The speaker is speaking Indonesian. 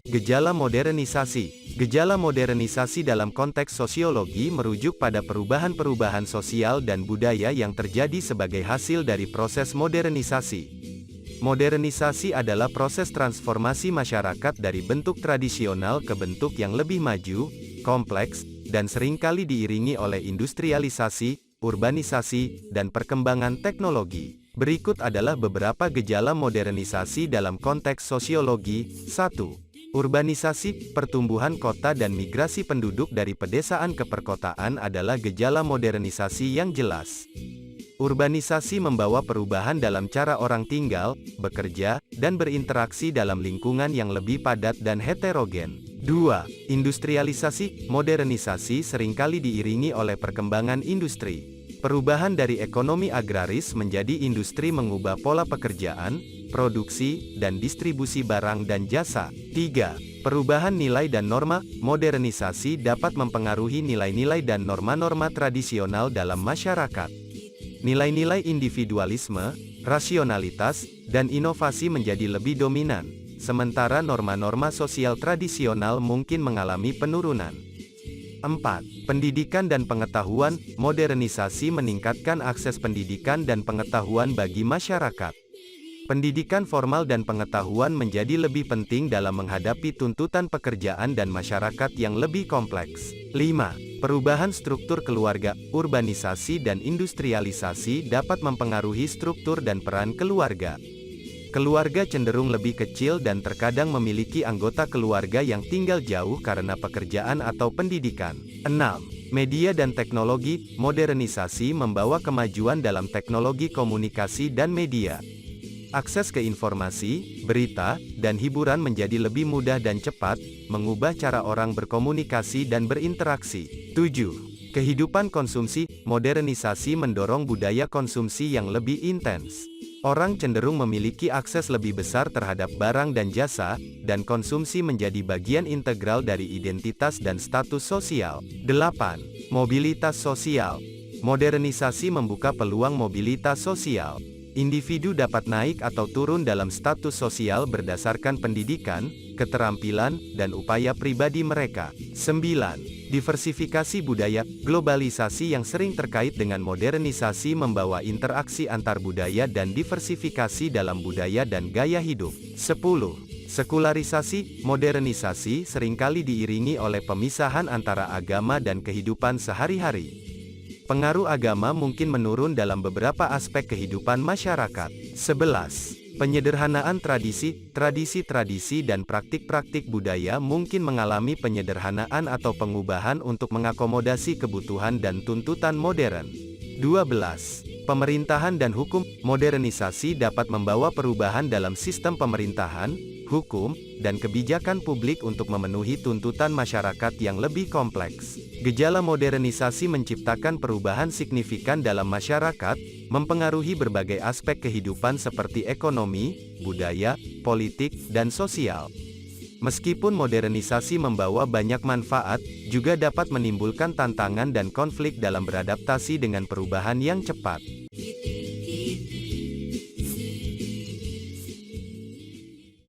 Gejala modernisasi. Gejala modernisasi dalam konteks sosiologi merujuk pada perubahan-perubahan sosial dan budaya yang terjadi sebagai hasil dari proses modernisasi. Modernisasi adalah proses transformasi masyarakat dari bentuk tradisional ke bentuk yang lebih maju, kompleks, dan seringkali diiringi oleh industrialisasi, urbanisasi, dan perkembangan teknologi. Berikut adalah beberapa gejala modernisasi dalam konteks sosiologi. 1. Urbanisasi, pertumbuhan kota dan migrasi penduduk dari pedesaan ke perkotaan adalah gejala modernisasi yang jelas. Urbanisasi membawa perubahan dalam cara orang tinggal, bekerja, dan berinteraksi dalam lingkungan yang lebih padat dan heterogen. 2. Industrialisasi, modernisasi seringkali diiringi oleh perkembangan industri. Perubahan dari ekonomi agraris menjadi industri mengubah pola pekerjaan, produksi, dan distribusi barang dan jasa. 3. Perubahan nilai dan norma. Modernisasi dapat mempengaruhi nilai-nilai dan norma-norma tradisional dalam masyarakat. Nilai-nilai individualisme, rasionalitas, dan inovasi menjadi lebih dominan, sementara norma-norma sosial tradisional mungkin mengalami penurunan. 4. Pendidikan dan pengetahuan. Modernisasi meningkatkan akses pendidikan dan pengetahuan bagi masyarakat. Pendidikan formal dan pengetahuan menjadi lebih penting dalam menghadapi tuntutan pekerjaan dan masyarakat yang lebih kompleks. 5. Perubahan struktur keluarga. Urbanisasi dan industrialisasi dapat mempengaruhi struktur dan peran keluarga. Keluarga cenderung lebih kecil dan terkadang memiliki anggota keluarga yang tinggal jauh karena pekerjaan atau pendidikan. 6. Media dan teknologi. Modernisasi membawa kemajuan dalam teknologi komunikasi dan media. Akses ke informasi, berita, dan hiburan menjadi lebih mudah dan cepat, mengubah cara orang berkomunikasi dan berinteraksi. 7. Kehidupan konsumsi. Modernisasi mendorong budaya konsumsi yang lebih intens. Orang cenderung memiliki akses lebih besar terhadap barang dan jasa, dan konsumsi menjadi bagian integral dari identitas dan status sosial. 8. Mobilitas sosial. Modernisasi membuka peluang mobilitas sosial. Individu dapat naik atau turun dalam status sosial berdasarkan pendidikan, keterampilan, dan upaya pribadi mereka. 9. Diversifikasi budaya. Globalisasi yang sering terkait dengan modernisasi membawa interaksi antar budaya dan diversifikasi dalam budaya dan gaya hidup. 10. Sekularisasi. Modernisasi seringkali diiringi oleh pemisahan antara agama dan kehidupan sehari-hari. Pengaruh agama mungkin menurun dalam beberapa aspek kehidupan masyarakat. 11. Penyederhanaan tradisi. Tradisi-tradisi dan praktik-praktik budaya mungkin mengalami penyederhanaan atau pengubahan untuk mengakomodasi kebutuhan dan tuntutan modern. 12. Pemerintahan dan hukum. Modernisasi dapat membawa perubahan dalam sistem pemerintahan, hukum, dan kebijakan publik untuk memenuhi tuntutan masyarakat yang lebih kompleks. Gejala modernisasi menciptakan perubahan signifikan dalam masyarakat, mempengaruhi berbagai aspek kehidupan seperti ekonomi, budaya, politik, dan sosial. Meskipun modernisasi membawa banyak manfaat, juga dapat menimbulkan tantangan dan konflik dalam beradaptasi dengan perubahan yang cepat.